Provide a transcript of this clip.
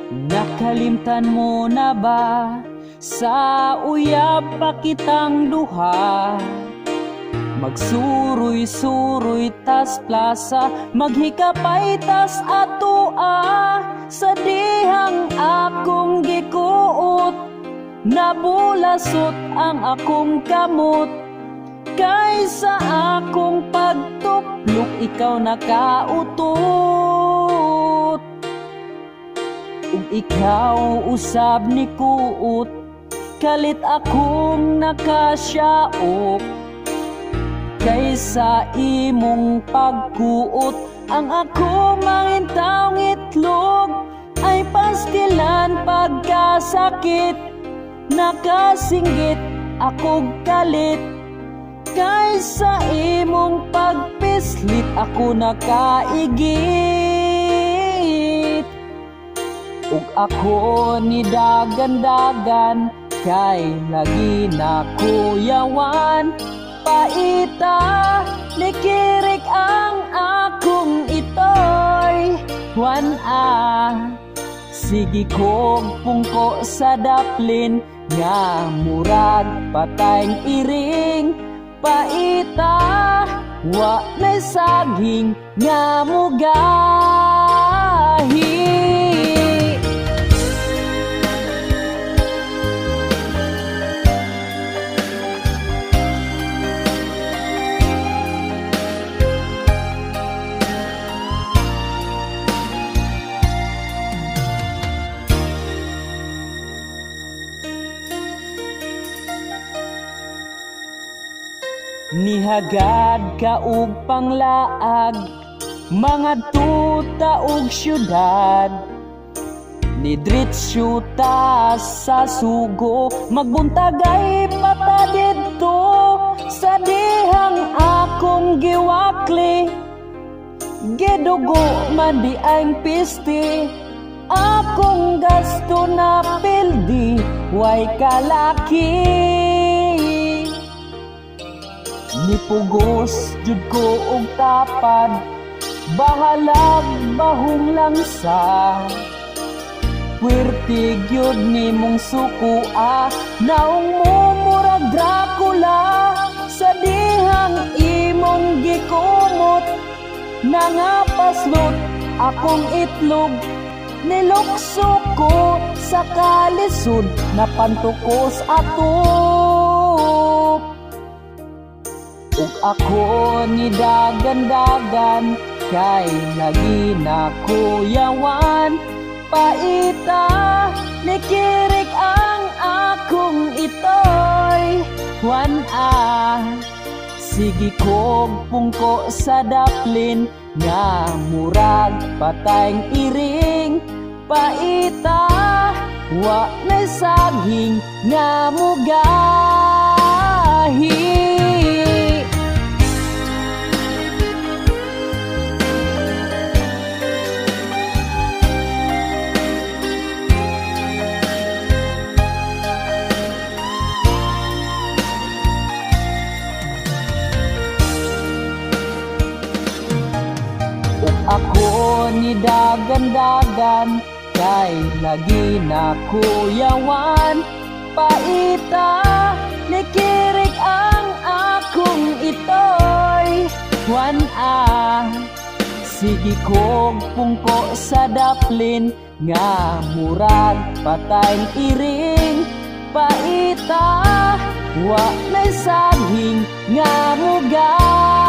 Nakalimtan mo na ba sa uyab pa kitang duha? Magsuroy-suroy tas plaza, maghikapay tas atua. Sa dihang akong gikuot, nabulasot ang akong kamot. Kaysa akong pagtuplok, ikaw nakautot. Ug ikaw usab ni kuot, kalit akong nakasyaop. Kaysa imong pagkuot, ang ako mangintawng itlog ay pastilan pagkasakit. Nakasinggit akong kalit, kaysa imong pagpislit ako nakaigit. Ug ako ni dagan-dagan, kay lagi na kuyawan. Paita, nikirik ang akong itoy. Sige kong pungko sa daplin, nga murag patayng iring. Paita, wa may saging nga mugahi. Nihagad ka ug panglaag, mga tuta ug syudad. Nidritsyo ta sa sugo, magbuntagay pata didto. Sa dihang akong giwakli, gidugo man di ang piste. Akong gasto na pildi, way kalaki. Nipugos jud ko og tapad, bahalag bahong langsa. Puwerte gyud nimong sukua, naong mo murag Dracula. Sa dihang imong gikumot, nangapaslot akong itlog. Nilukso ko sa kalisod, napantukos atop. Ug ako ni dagan-dagan, kay lagi na kuyawan. Paita, nikirik ang akong itoy. Sige kong pungko sa daplin, nga murag patayng iring. Paita, wa may saging nga mugahi. Ako ni dagan-dagan, kay lagi na kuyawan. Paita, nikirik ang akong itoy. Sige kong pungko sa daplin, nga murag patayng iring. Paita, wa may saging nga mugahi.